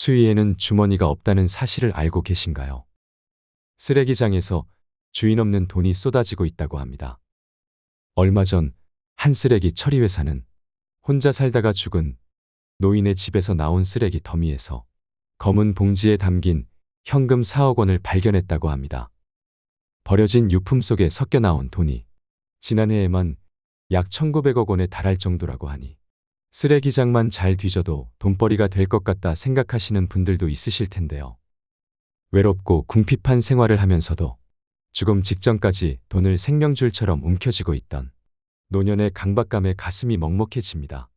수위에는 주머니가 없다는 사실을 알고 계신가요? 쓰레기장에서 주인 없는 돈이 쏟아지고 있다고 합니다. 얼마 전 한 쓰레기 처리 회사는 혼자 살다가 죽은 노인의 집에서 나온 쓰레기 더미에서 검은 봉지에 담긴 현금 4억 원을 발견했다고 합니다. 버려진 유품 속에 섞여 나온 돈이 지난해에만 약 1,900억 원에 달할 정도라고 하니 쓰레기장만 잘 뒤져도 돈벌이가 될 것 같다 생각하시는 분들도 있으실 텐데요. 외롭고 궁핍한 생활을 하면서도 죽음 직전까지 돈을 생명줄처럼 움켜쥐고 있던 노년의 강박감에 가슴이 먹먹해집니다.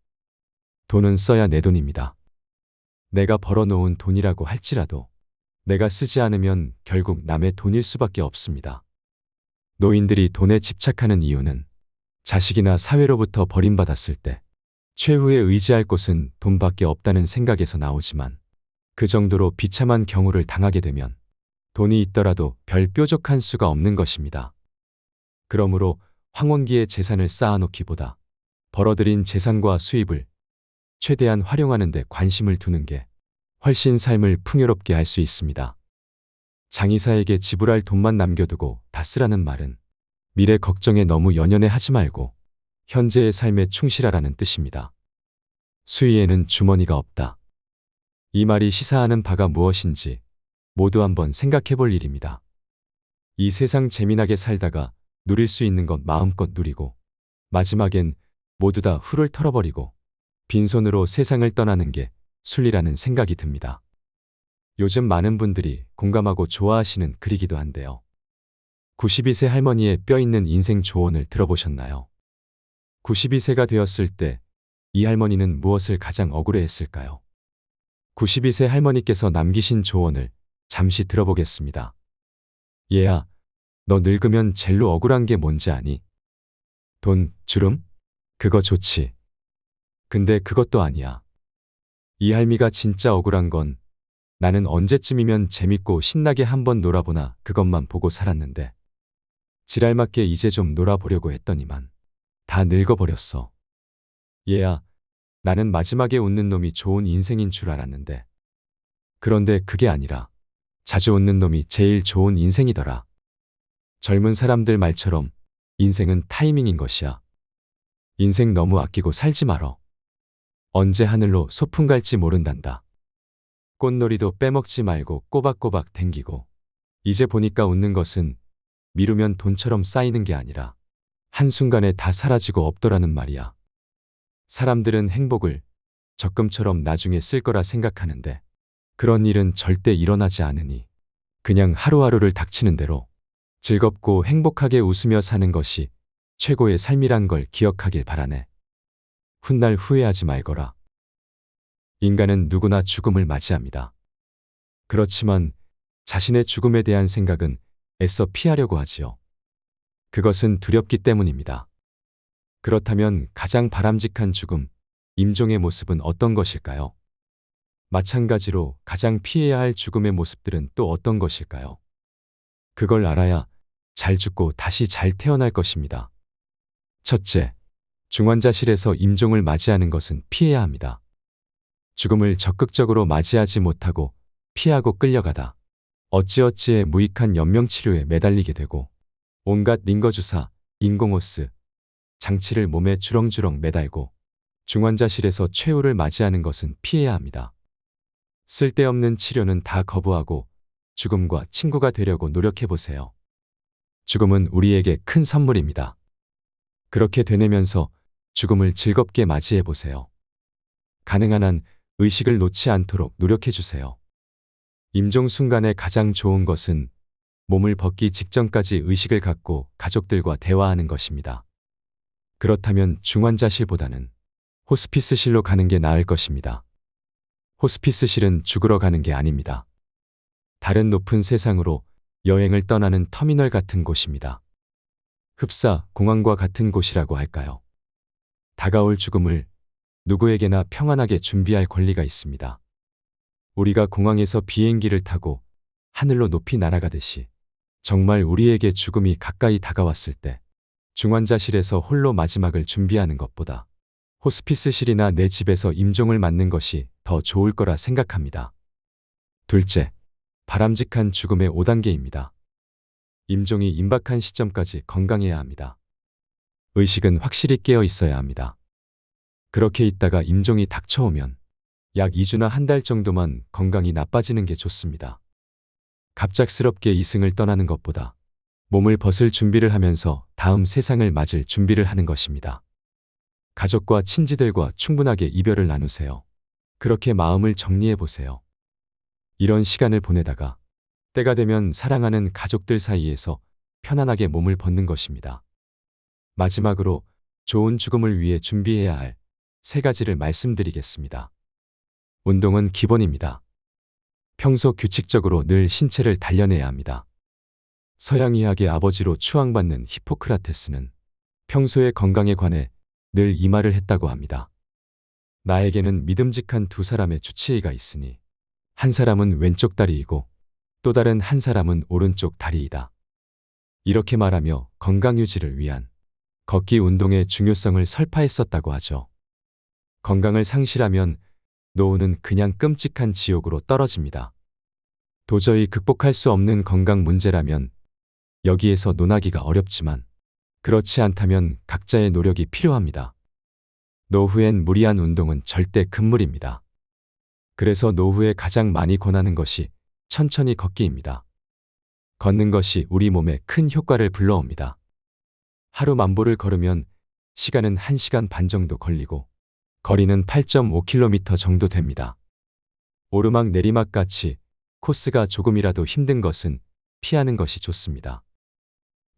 돈은 써야 내 돈입니다. 내가 벌어놓은 돈이라고 할지라도 내가 쓰지 않으면 결국 남의 돈일 수밖에 없습니다. 노인들이 돈에 집착하는 이유는 자식이나 사회로부터 버림받았을 때 최후에 의지할 곳은 돈밖에 없다는 생각에서 나오지만 그 정도로 비참한 경우를 당하게 되면 돈이 있더라도 별 뾰족한 수가 없는 것입니다. 그러므로 황혼기에 재산을 쌓아놓기보다 벌어들인 재산과 수입을 최대한 활용하는 데 관심을 두는 게 훨씬 삶을 풍요롭게 할 수 있습니다. 장의사에게 지불할 돈만 남겨두고 다 쓰라는 말은 미래 걱정에 너무 연연해 하지 말고 현재의 삶에 충실하라는 뜻입니다. 수위에는 주머니가 없다. 이 말이 시사하는 바가 무엇인지 모두 한번 생각해 볼 일입니다. 이 세상 재미나게 살다가 누릴 수 있는 것 마음껏 누리고 마지막엔 모두 다 훌을 털어버리고 빈손으로 세상을 떠나는 게 순리라는 생각이 듭니다. 요즘 많은 분들이 공감하고 좋아하시는 글이기도 한데요. 92세 할머니의 뼈 있는 인생 조언을 들어보셨나요? 92세가 되었을 때 이 할머니는 무엇을 가장 억울해했을까요? 92세 할머니께서 남기신 조언을 잠시 들어보겠습니다. 얘야, 너 늙으면 젤로 억울한 게 뭔지 아니? 돈, 주름? 그거 좋지. 근데 그것도 아니야. 이 할미가 진짜 억울한 건 나는 언제쯤이면 재밌고 신나게 한번 놀아보나 그것만 보고 살았는데 지랄맞게 이제 좀 놀아보려고 했더니만 다 늙어버렸어. 얘야, 나는 마지막에 웃는 놈이 좋은 인생인 줄 알았는데 그런데 그게 아니라 자주 웃는 놈이 제일 좋은 인생이더라. 젊은 사람들 말처럼 인생은 타이밍인 것이야. 인생 너무 아끼고 살지 말어. 언제 하늘로 소풍 갈지 모른단다. 꽃놀이도 빼먹지 말고 꼬박꼬박 댕기고 이제 보니까 웃는 것은 미루면 돈처럼 쌓이는 게 아니라 한순간에 다 사라지고 없더라는 말이야. 사람들은 행복을 적금처럼 나중에 쓸 거라 생각하는데 그런 일은 절대 일어나지 않으니 그냥 하루하루를 닥치는 대로 즐겁고 행복하게 웃으며 사는 것이 최고의 삶이란 걸 기억하길 바라네. 훗날 후회하지 말거라. 인간은 누구나 죽음을 맞이합니다. 그렇지만 자신의 죽음에 대한 생각은 애써 피하려고 하지요. 그것은 두렵기 때문입니다. 그렇다면 가장 바람직한 죽음, 임종의 모습은 어떤 것일까요? 마찬가지로 가장 피해야 할 죽음의 모습들은 또 어떤 것일까요? 그걸 알아야 잘 죽고 다시 잘 태어날 것입니다. 첫째, 중환자실에서 임종을 맞이하는 것은 피해야 합니다. 죽음을 적극적으로 맞이하지 못하고 피하고 끌려가다 어찌어찌해 무익한 연명치료에 매달리게 되고 온갖 링거주사, 인공호스, 장치를 몸에 주렁주렁 매달고 중환자실에서 최후를 맞이하는 것은 피해야 합니다. 쓸데없는 치료는 다 거부하고 죽음과 친구가 되려고 노력해보세요. 죽음은 우리에게 큰 선물입니다. 그렇게 되뇌면서 죽음을 즐겁게 맞이해보세요. 가능한 한 의식을 놓지 않도록 노력해주세요. 임종 순간에 가장 좋은 것은 몸을 벗기 직전까지 의식을 갖고 가족들과 대화하는 것입니다. 그렇다면 중환자실보다는 호스피스실로 가는 게 나을 것입니다. 호스피스실은 죽으러 가는 게 아닙니다. 다른 높은 세상으로 여행을 떠나는 터미널 같은 곳입니다. 흡사, 공항과 같은 곳이라고 할까요? 다가올 죽음을 누구에게나 평안하게 준비할 권리가 있습니다. 우리가 공항에서 비행기를 타고 하늘로 높이 날아가듯이 정말 우리에게 죽음이 가까이 다가왔을 때 중환자실에서 홀로 마지막을 준비하는 것보다 호스피스실이나 내 집에서 임종을 맞는 것이 더 좋을 거라 생각합니다. 둘째, 바람직한 죽음의 5단계입니다. 임종이 임박한 시점까지 건강해야 합니다. 의식은 확실히 깨어 있어야 합니다. 그렇게 있다가 임종이 닥쳐오면 약 2주나 한 달 정도만 건강이 나빠지는 게 좋습니다. 갑작스럽게 이승을 떠나는 것보다 몸을 벗을 준비를 하면서 다음 세상을 맞을 준비를 하는 것입니다. 가족과 친지들과 충분하게 이별을 나누세요. 그렇게 마음을 정리해 보세요. 이런 시간을 보내다가 때가 되면 사랑하는 가족들 사이에서 편안하게 몸을 벗는 것입니다. 마지막으로 좋은 죽음을 위해 준비해야 할 3가지를 말씀드리겠습니다. 운동은 기본입니다. 평소 규칙적으로 늘 신체를 단련해야 합니다. 서양의학의 아버지로 추앙받는 히포크라테스는 평소의 건강에 관해 늘 이 말을 했다고 합니다. 나에게는 믿음직한 2사람의 주치의가 있으니 한 사람은 왼쪽 다리이고 또 다른 한 사람은 오른쪽 다리이다. 이렇게 말하며 건강 유지를 위한 걷기 운동의 중요성을 설파했었다고 하죠. 건강을 상실하면 노후는 그냥 끔찍한 지옥으로 떨어집니다. 도저히 극복할 수 없는 건강 문제라면 여기에서 논하기가 어렵지만 그렇지 않다면 각자의 노력이 필요합니다. 노후엔 무리한 운동은 절대 금물입니다. 그래서 노후에 가장 많이 권하는 것이 천천히 걷기입니다. 걷는 것이 우리 몸에 큰 효과를 불러옵니다. 하루 만보를 걸으면 시간은 1시간 반 정도 걸리고 거리는 8.5km 정도 됩니다. 오르막 내리막 같이 코스가 조금이라도 힘든 것은 피하는 것이 좋습니다.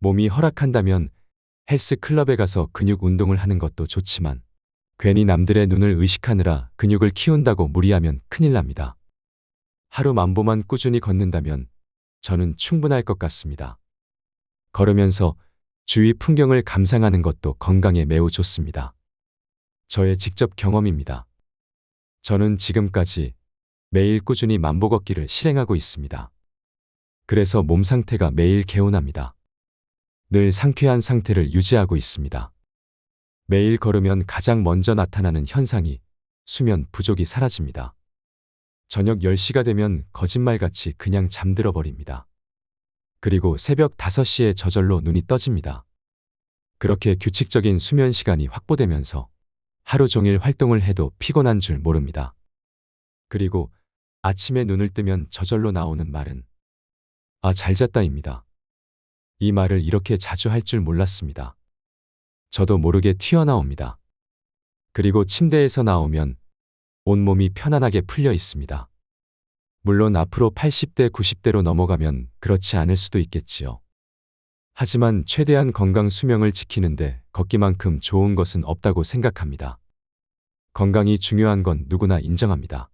몸이 허락한다면 헬스클럽에 가서 근육 운동을 하는 것도 좋지만 괜히 남들의 눈을 의식하느라 근육을 키운다고 무리하면 큰일 납니다. 하루 만보만 꾸준히 걷는다면 저는 충분할 것 같습니다. 걸으면서 주위 풍경을 감상하는 것도 건강에 매우 좋습니다. 저의 직접 경험입니다. 저는 지금까지 매일 꾸준히 만보 걷기를 실행하고 있습니다. 그래서 몸 상태가 매일 개운합니다. 늘 상쾌한 상태를 유지하고 있습니다. 매일 걸으면 가장 먼저 나타나는 현상이 수면 부족이 사라집니다. 저녁 10시가 되면 거짓말같이 그냥 잠들어 버립니다. 그리고 새벽 5시에 저절로 눈이 떠집니다. 그렇게 규칙적인 수면 시간이 확보되면서 하루 종일 활동을 해도 피곤한 줄 모릅니다. 그리고 아침에 눈을 뜨면 저절로 나오는 말은 "아, 잘 잤다입니다." 이 말을 이렇게 자주 할 줄 몰랐습니다. 저도 모르게 튀어나옵니다. 그리고 침대에서 나오면 온몸이 편안하게 풀려 있습니다. 물론 앞으로 80대, 90대로 넘어가면 그렇지 않을 수도 있겠지요. 하지만 최대한 건강 수명을 지키는데 걷기만큼 좋은 것은 없다고 생각합니다. 건강이 중요한 건 누구나 인정합니다.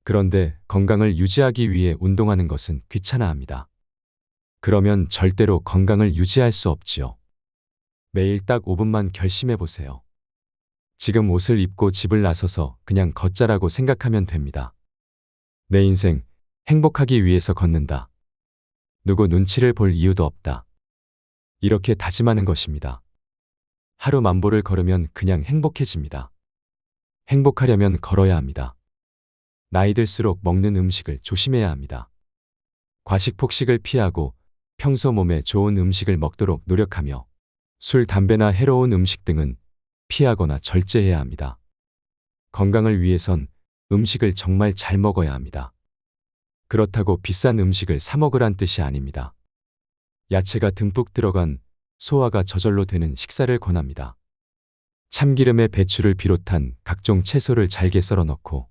그런데 건강을 유지하기 위해 운동하는 것은 귀찮아합니다. 그러면 절대로 건강을 유지할 수 없지요. 매일 딱 5분만 결심해 보세요. 지금 옷을 입고 집을 나서서 그냥 걷자라고 생각하면 됩니다. 내 인생 행복하기 위해서 걷는다. 누구 눈치를 볼 이유도 없다. 이렇게 다짐하는 것입니다. 하루 만보를 걸으면 그냥 행복해집니다. 행복하려면 걸어야 합니다. 나이 들수록 먹는 음식을 조심해야 합니다. 과식 폭식을 피하고 평소 몸에 좋은 음식을 먹도록 노력하며 술, 담배나 해로운 음식 등은 피하거나 절제해야 합니다. 건강을 위해선 음식을 정말 잘 먹어야 합니다. 그렇다고 비싼 음식을 사 먹으란 뜻이 아닙니다. 야채가 듬뿍 들어간 소화가 저절로 되는 식사를 권합니다. 참기름에 배추를 비롯한 각종 채소를 잘게 썰어 넣고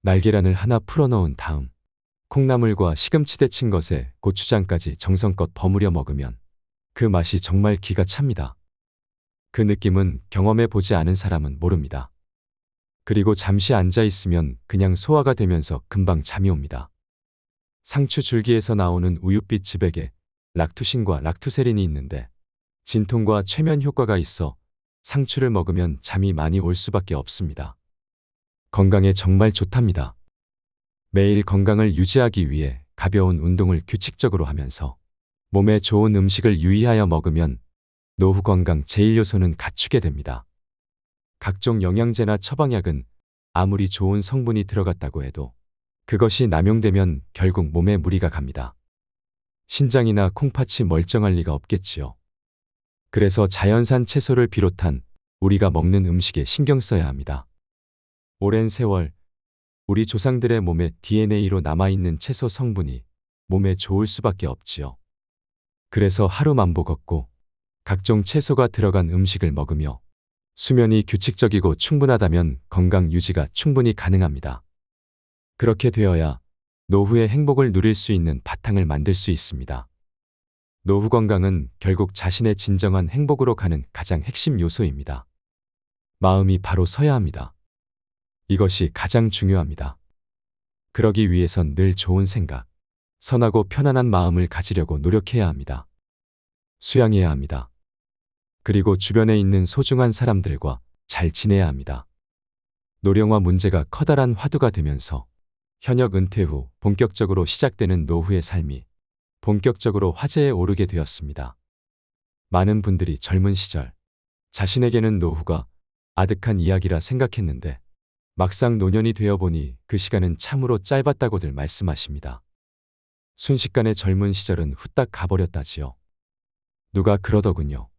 날계란을 하나 풀어 넣은 다음 콩나물과 시금치 데친 것에 고추장까지 정성껏 버무려 먹으면 그 맛이 정말 기가 찹니다. 그 느낌은 경험해 보지 않은 사람은 모릅니다. 그리고 잠시 앉아 있으면 그냥 소화가 되면서 금방 잠이 옵니다. 상추 줄기에서 나오는 우윳빛 즙액에 락투신과 락투세린이 있는데 진통과 최면 효과가 있어 상추를 먹으면 잠이 많이 올 수밖에 없습니다. 건강에 정말 좋답니다. 매일 건강을 유지하기 위해 가벼운 운동을 규칙적으로 하면서 몸에 좋은 음식을 유의하여 먹으면 노후 건강 제1요소는 갖추게 됩니다. 각종 영양제나 처방약은 아무리 좋은 성분이 들어갔다고 해도 그것이 남용되면 결국 몸에 무리가 갑니다. 신장이나 콩팥이 멀쩡할 리가 없겠지요. 그래서 자연산 채소를 비롯한 우리가 먹는 음식에 신경 써야 합니다. 오랜 세월 우리 조상들의 몸에 DNA로 남아있는 채소 성분이 몸에 좋을 수밖에 없지요. 그래서 하루 만보 걷고 각종 채소가 들어간 음식을 먹으며 수면이 규칙적이고 충분하다면 건강 유지가 충분히 가능합니다. 그렇게 되어야 노후의 행복을 누릴 수 있는 바탕을 만들 수 있습니다. 노후 건강은 결국 자신의 진정한 행복으로 가는 가장 핵심 요소입니다. 마음이 바로 서야 합니다. 이것이 가장 중요합니다. 그러기 위해선 늘 좋은 생각, 선하고 편안한 마음을 가지려고 노력해야 합니다. 수양해야 합니다. 그리고 주변에 있는 소중한 사람들과 잘 지내야 합니다. 노령화 문제가 커다란 화두가 되면서 현역 은퇴 후 본격적으로 시작되는 노후의 삶이 본격적으로 화제에 오르게 되었습니다. 많은 분들이 젊은 시절 자신에게는 노후가 아득한 이야기라 생각했는데 막상 노년이 되어보니 그 시간은 참으로 짧았다고들 말씀하십니다. 순식간에 젊은 시절은 후딱 가버렸다지요. 누가 그러더군요.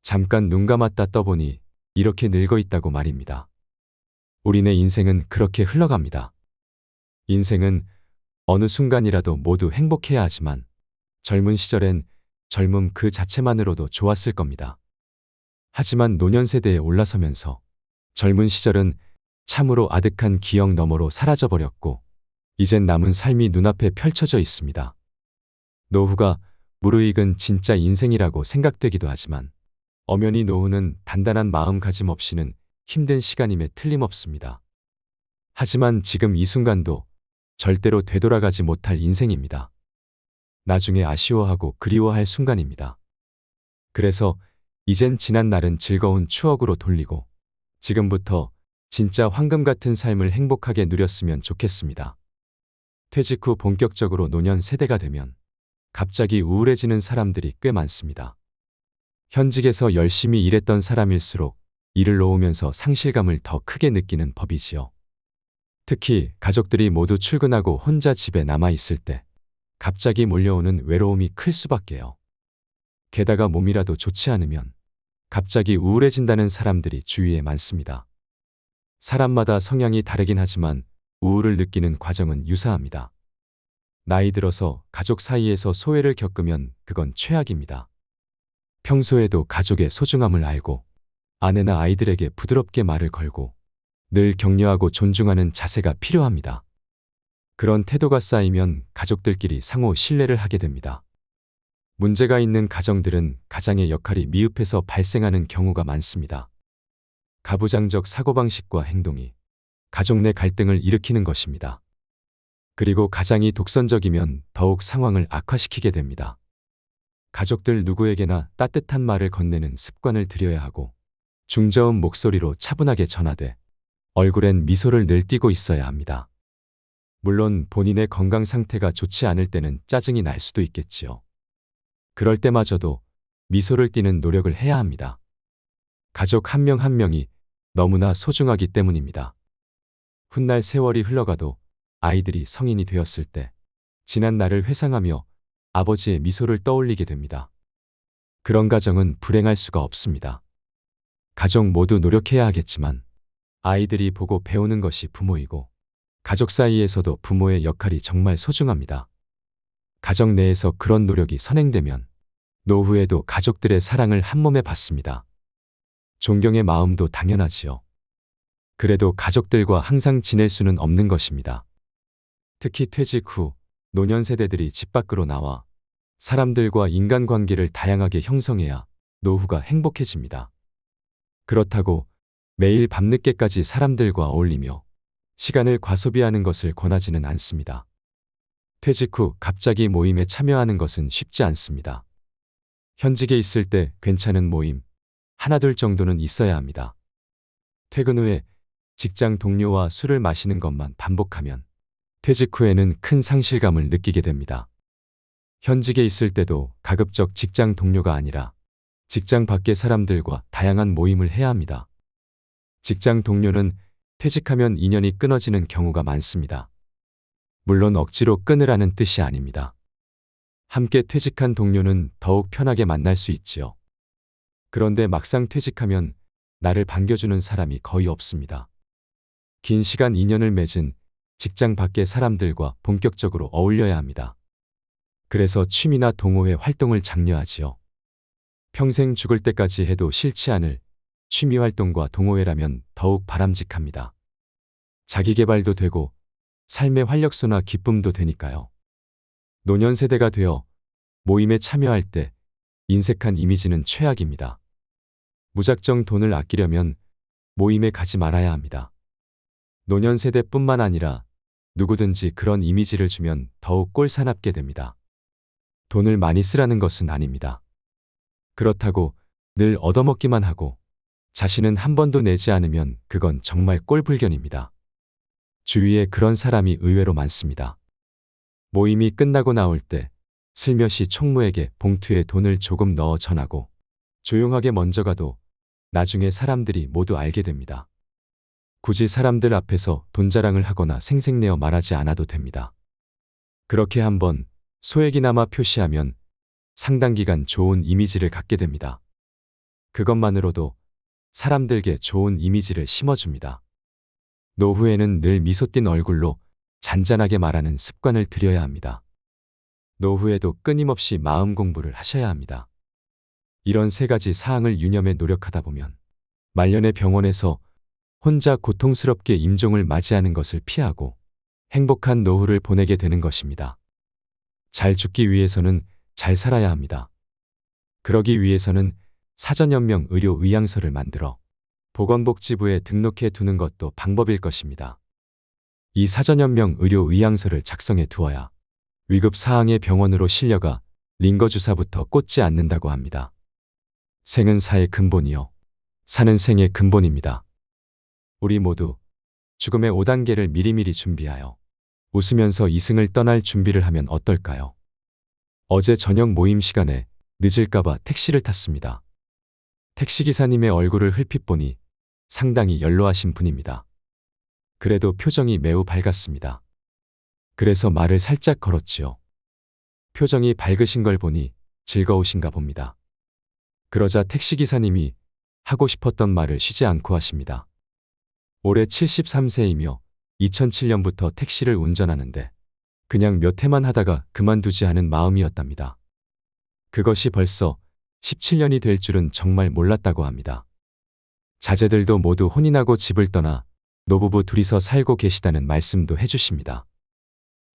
잠깐 눈 감았다 떠보니 이렇게 늙어 있다고 말입니다. 우리네 인생은 그렇게 흘러갑니다. 인생은 어느 순간이라도 모두 행복해야 하지만 젊은 시절엔 젊음 그 자체만으로도 좋았을 겁니다. 하지만 노년 세대에 올라서면서 젊은 시절은 참으로 아득한 기억 너머로 사라져버렸고 이젠 남은 삶이 눈앞에 펼쳐져 있습니다. 노후가 무르익은 진짜 인생이라고 생각되기도 하지만 엄연히 노후는 단단한 마음가짐 없이는 힘든 시간임에 틀림없습니다. 하지만 지금 이 순간도 절대로 되돌아가지 못할 인생입니다. 나중에 아쉬워하고 그리워할 순간입니다. 그래서 이젠 지난 날은 즐거운 추억으로 돌리고 지금부터 진짜 황금 같은 삶을 행복하게 누렸으면 좋겠습니다. 퇴직 후 본격적으로 노년 세대가 되면 갑자기 우울해지는 사람들이 꽤 많습니다. 현직에서 열심히 일했던 사람일수록 일을 놓으면서 상실감을 더 크게 느끼는 법이지요. 특히 가족들이 모두 출근하고 혼자 집에 남아 있을 때 갑자기 몰려오는 외로움이 클 수밖에요. 게다가 몸이라도 좋지 않으면 갑자기 우울해진다는 사람들이 주위에 많습니다. 사람마다 성향이 다르긴 하지만 우울을 느끼는 과정은 유사합니다. 나이 들어서 가족 사이에서 소외를 겪으면 그건 최악입니다. 평소에도 가족의 소중함을 알고 아내나 아이들에게 부드럽게 말을 걸고 늘 격려하고 존중하는 자세가 필요합니다. 그런 태도가 쌓이면 가족들끼리 상호 신뢰를 하게 됩니다. 문제가 있는 가정들은 가장의 역할이 미흡해서 발생하는 경우가 많습니다. 가부장적 사고방식과 행동이 가족 내 갈등을 일으키는 것입니다. 그리고 가장이 독선적이면 더욱 상황을 악화시키게 됩니다. 가족들 누구에게나 따뜻한 말을 건네는 습관을 들여야 하고 중저음 목소리로 차분하게 전하되 얼굴엔 미소를 늘 띠고 있어야 합니다. 물론 본인의 건강 상태가 좋지 않을 때는 짜증이 날 수도 있겠지요. 그럴 때마저도 미소를 띠는 노력을 해야 합니다. 가족 한 명 한 명이 너무나 소중하기 때문입니다. 훗날 세월이 흘러가도 아이들이 성인이 되었을 때 지난 날을 회상하며 아버지의 미소를 떠올리게 됩니다. 그런 가정은 불행할 수가 없습니다. 가족 모두 노력해야 하겠지만 아이들이 보고 배우는 것이 부모이고 가족 사이에서도 부모의 역할이 정말 소중합니다. 가정 내에서 그런 노력이 선행되면 노후에도 가족들의 사랑을 한몸에 받습니다. 존경의 마음도 당연하지요. 그래도 가족들과 항상 지낼 수는 없는 것입니다. 특히 퇴직 후 노년 세대들이 집 밖으로 나와 사람들과 인간관계를 다양하게 형성해야 노후가 행복해집니다. 그렇다고 매일 밤늦게까지 사람들과 어울리며 시간을 과소비하는 것을 권하지는 않습니다. 퇴직 후 갑자기 모임에 참여하는 것은 쉽지 않습니다. 현직에 있을 때 괜찮은 모임 하나둘 정도는 있어야 합니다. 퇴근 후에 직장 동료와 술을 마시는 것만 반복하면 퇴직 후에는 큰 상실감을 느끼게 됩니다. 현직에 있을 때도 가급적 직장 동료가 아니라 직장 밖의 사람들과 다양한 모임을 해야 합니다. 직장 동료는 퇴직하면 인연이 끊어지는 경우가 많습니다. 물론 억지로 끊으라는 뜻이 아닙니다. 함께 퇴직한 동료는 더욱 편하게 만날 수 있지요. 그런데 막상 퇴직하면 나를 반겨주는 사람이 거의 없습니다. 긴 시간 인연을 맺은 직장 밖의 사람들과 본격적으로 어울려야 합니다. 그래서 취미나 동호회 활동을 장려하지요. 평생 죽을 때까지 해도 싫지 않을 취미 활동과 동호회라면 더욱 바람직합니다. 자기 개발도 되고 삶의 활력소나 기쁨도 되니까요. 노년 세대가 되어 모임에 참여할 때 인색한 이미지는 최악입니다. 무작정 돈을 아끼려면 모임에 가지 말아야 합니다. 노년 세대뿐만 아니라 누구든지 그런 이미지를 주면 더욱 꼴사납게 됩니다. 돈을 많이 쓰라는 것은 아닙니다. 그렇다고 늘 얻어먹기만 하고 자신은 한 번도 내지 않으면 그건 정말 꼴불견입니다. 주위에 그런 사람이 의외로 많습니다. 모임이 끝나고 나올 때 슬며시 총무에게 봉투에 돈을 조금 넣어 전하고 조용하게 먼저 가도 나중에 사람들이 모두 알게 됩니다. 굳이 사람들 앞에서 돈 자랑을 하거나 생색내어 말하지 않아도 됩니다. 그렇게 한번 소액이나마 표시하면 상당 기간 좋은 이미지를 갖게 됩니다. 그것만으로도 사람들께 좋은 이미지를 심어줍니다. 노후에는 늘 미소 띤 얼굴로 잔잔하게 말하는 습관을 들여야 합니다. 노후에도 끊임없이 마음 공부를 하셔야 합니다. 이런 세 가지 사항을 유념해 노력하다 보면 말년에 병원에서 혼자 고통스럽게 임종을 맞이하는 것을 피하고 행복한 노후를 보내게 되는 것입니다. 잘 죽기 위해서는 잘 살아야 합니다. 그러기 위해서는 사전연명 의료 의향서를 만들어 보건복지부에 등록해 두는 것도 방법일 것입니다. 이 사전연명 의료 의향서를 작성해 두어야 위급 사항의 병원으로 실려가 링거주사부터 꽂지 않는다고 합니다. 생은 사의 근본이요. 사는 생의 근본입니다. 우리 모두 죽음의 5단계를 미리미리 준비하여 웃으면서 이승을 떠날 준비를 하면 어떨까요? 어제 저녁 모임 시간에 늦을까봐 택시를 탔습니다. 택시기사님의 얼굴을 흘핏 보니 상당히 연로하신 분입니다. 그래도 표정이 매우 밝았습니다. 그래서 말을 살짝 걸었지요. 표정이 밝으신 걸 보니 즐거우신가 봅니다. 그러자 택시기사님이 하고 싶었던 말을 쉬지 않고 하십니다. 올해 73세이며 2007년부터 택시를 운전하는데 그냥 몇 해만 하다가 그만두지 않은 마음이었답니다. 그것이 벌써 17년이 될 줄은 정말 몰랐다고 합니다. 자제들도 모두 혼인하고 집을 떠나 노부부 둘이서 살고 계시다는 말씀도 해주십니다.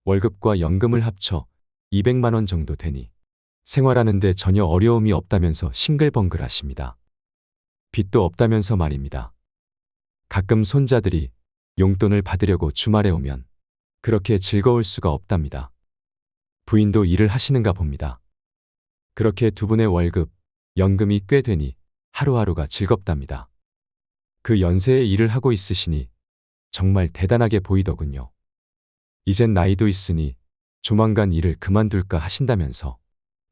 월급과 연금을 합쳐 200만 원 정도 되니 생활하는데 전혀 어려움이 없다면서 싱글벙글 하십니다. 빚도 없다면서 말입니다. 가끔 손자들이 용돈을 받으려고 주말에 오면 그렇게 즐거울 수가 없답니다. 부인도 일을 하시는가 봅니다. 그렇게 두 분의 월급, 연금이 꽤 되니 하루하루가 즐겁답니다. 그 연세에 일을 하고 있으시니 정말 대단하게 보이더군요. 이젠 나이도 있으니 조만간 일을 그만둘까 하신다면서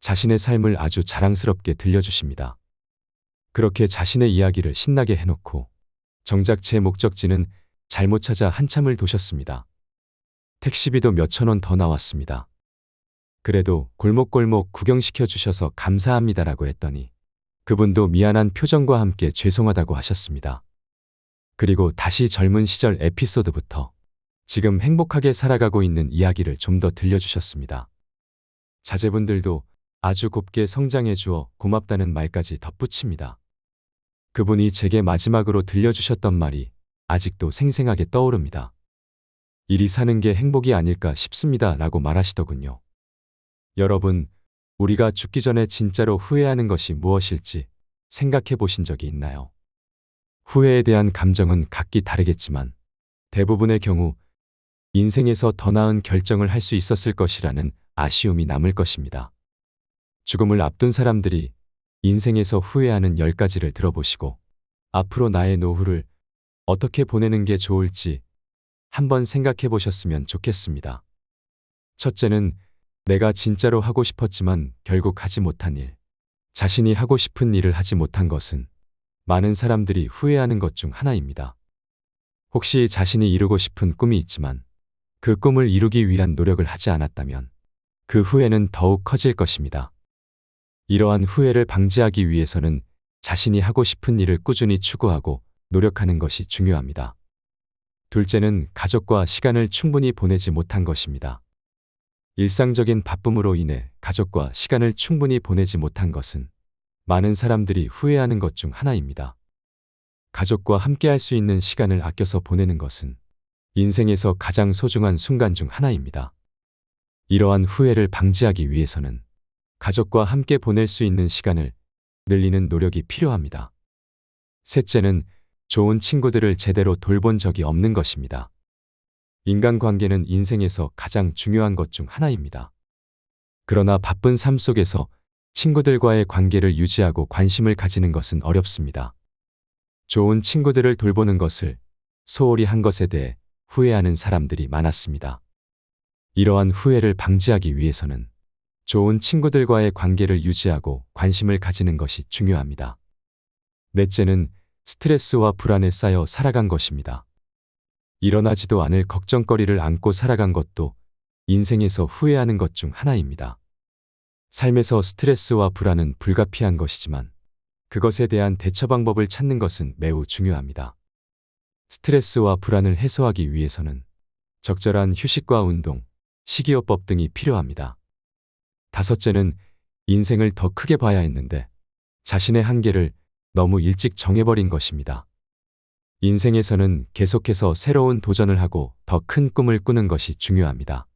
자신의 삶을 아주 자랑스럽게 들려주십니다. 그렇게 자신의 이야기를 신나게 해놓고 정작 제 목적지는 잘못 찾아 한참을 도셨습니다. 택시비도 몇천 원 더 나왔습니다. 그래도 골목골목 구경시켜 주셔서 감사합니다라고 했더니 그분도 미안한 표정과 함께 죄송하다고 하셨습니다. 그리고 다시 젊은 시절 에피소드부터 지금 행복하게 살아가고 있는 이야기를 좀 더 들려주셨습니다. 자제분들도 아주 곱게 성장해 주어 고맙다는 말까지 덧붙입니다. 그분이 제게 마지막으로 들려주셨던 말이 아직도 생생하게 떠오릅니다. 일이 사는 게 행복이 아닐까 싶습니다 라고 말하시더군요. 여러분, 우리가 죽기 전에 진짜로 후회하는 것이 무엇일지 생각해 보신 적이 있나요? 후회에 대한 감정은 각기 다르겠지만 대부분의 경우 인생에서 더 나은 결정을 할 수 있었을 것이라는 아쉬움이 남을 것입니다. 죽음을 앞둔 사람들이 인생에서 후회하는 10가지를 들어보시고 앞으로 나의 노후를 어떻게 보내는 게 좋을지 한번 생각해 보셨으면 좋겠습니다. 첫째는 내가 진짜로 하고 싶었지만 결국 하지 못한 일. 자신이 하고 싶은 일을 하지 못한 것은 많은 사람들이 후회하는 것 중 하나입니다. 혹시 자신이 이루고 싶은 꿈이 있지만 그 꿈을 이루기 위한 노력을 하지 않았다면 그 후회는 더욱 커질 것입니다. 이러한 후회를 방지하기 위해서는 자신이 하고 싶은 일을 꾸준히 추구하고 노력하는 것이 중요합니다. 둘째는 가족과 시간을 충분히 보내지 못한 것입니다. 일상적인 바쁨으로 인해 가족과 시간을 충분히 보내지 못한 것은 많은 사람들이 후회하는 것 중 하나입니다. 가족과 함께 할 수 있는 시간을 아껴서 보내는 것은 인생에서 가장 소중한 순간 중 하나입니다. 이러한 후회를 방지하기 위해서는 가족과 함께 보낼 수 있는 시간을 늘리는 노력이 필요합니다. 셋째는 좋은 친구들을 제대로 돌본 적이 없는 것입니다. 인간관계는 인생에서 가장 중요한 것 중 하나입니다. 그러나 바쁜 삶 속에서 친구들과의 관계를 유지하고 관심을 가지는 것은 어렵습니다. 좋은 친구들을 돌보는 것을 소홀히 한 것에 대해 후회하는 사람들이 많았습니다. 이러한 후회를 방지하기 위해서는 좋은 친구들과의 관계를 유지하고 관심을 가지는 것이 중요합니다. 넷째는 스트레스와 불안에 쌓여 살아간 것입니다. 일어나지도 않을 걱정거리를 안고 살아간 것도 인생에서 후회하는 것 중 하나입니다. 삶에서 스트레스와 불안은 불가피한 것이지만 그것에 대한 대처 방법을 찾는 것은 매우 중요합니다. 스트레스와 불안을 해소하기 위해서는 적절한 휴식과 운동, 식이요법 등이 필요합니다. 다섯째는 인생을 더 크게 봐야 했는데 자신의 한계를 너무 일찍 정해버린 것입니다. 인생에서는 계속해서 새로운 도전을 하고 더 큰 꿈을 꾸는 것이 중요합니다.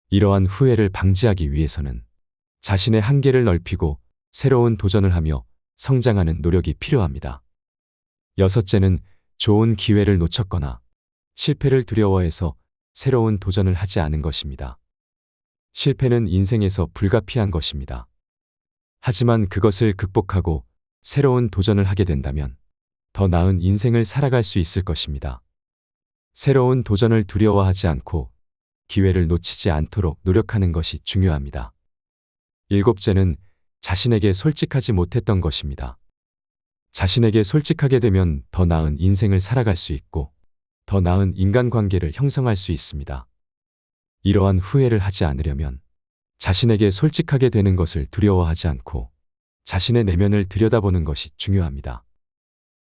이러한 후회를 방지하기 위해서는 자신의 한계를 넓히고 새로운 도전을 하며 성장하는 노력이 필요합니다. 여섯째는 좋은 기회를 놓쳤거나 실패를 두려워해서 새로운 도전을 하지 않은 것입니다. 실패는 인생에서 불가피한 것입니다. 하지만 그것을 극복하고 새로운 도전을 하게 된다면 더 나은 인생을 살아갈 수 있을 것입니다. 새로운 도전을 두려워하지 않고 기회를 놓치지 않도록 노력하는 것이 중요합니다. 일곱째는 자신에게 솔직하지 못했던 것입니다. 자신에게 솔직하게 되면 더 나은 인생을 살아갈 수 있고 더 나은 인간관계를 형성할 수 있습니다. 이러한 후회를 하지 않으려면 자신에게 솔직하게 되는 것을 두려워하지 않고 자신의 내면을 들여다보는 것이 중요합니다.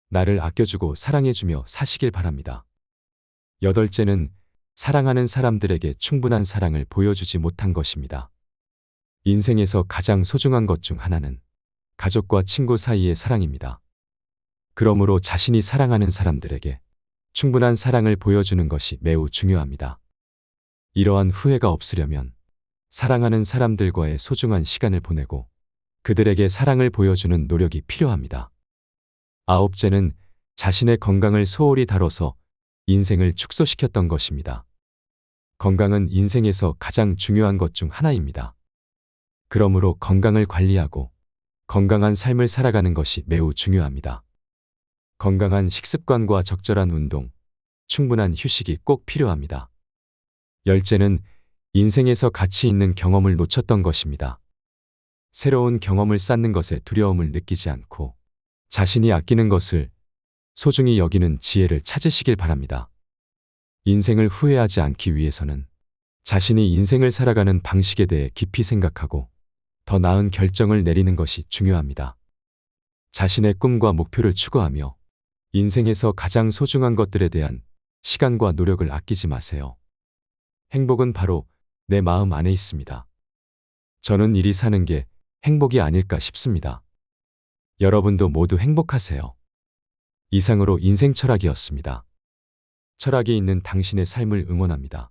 나를 아껴주고 사랑해주며 사시길 바랍니다. 여덟째는 사랑하는 사람들에게 충분한 사랑을 보여주지 못한 것입니다. 인생에서 가장 소중한 것 중 하나는 가족과 친구 사이의 사랑입니다. 그러므로 자신이 사랑하는 사람들에게 충분한 사랑을 보여주는 것이 매우 중요합니다. 이러한 후회가 없으려면 사랑하는 사람들과의 소중한 시간을 보내고 그들에게 사랑을 보여주는 노력이 필요합니다. 아홉째는 자신의 건강을 소홀히 다뤄서 인생을 축소시켰던 것입니다. 건강은 인생에서 가장 중요한 것 중 하나입니다. 그러므로 건강을 관리하고 건강한 삶을 살아가는 것이 매우 중요합니다. 건강한 식습관과 적절한 운동, 충분한 휴식이 꼭 필요합니다. 열째는 인생에서 가치 있는 경험을 놓쳤던 것입니다. 새로운 경험을 쌓는 것에 두려움을 느끼지 않고 자신이 아끼는 것을 소중히 여기는 지혜를 찾으시길 바랍니다. 인생을 후회하지 않기 위해서는 자신이 인생을 살아가는 방식에 대해 깊이 생각하고 더 나은 결정을 내리는 것이 중요합니다. 자신의 꿈과 목표를 추구하며 인생에서 가장 소중한 것들에 대한 시간과 노력을 아끼지 마세요. 행복은 바로 내 마음 안에 있습니다. 저는 일이 사는 게 행복이 아닐까 싶습니다. 여러분도 모두 행복하세요. 이상으로 인생 철학이었습니다. 철학이 있는 당신의 삶을 응원합니다.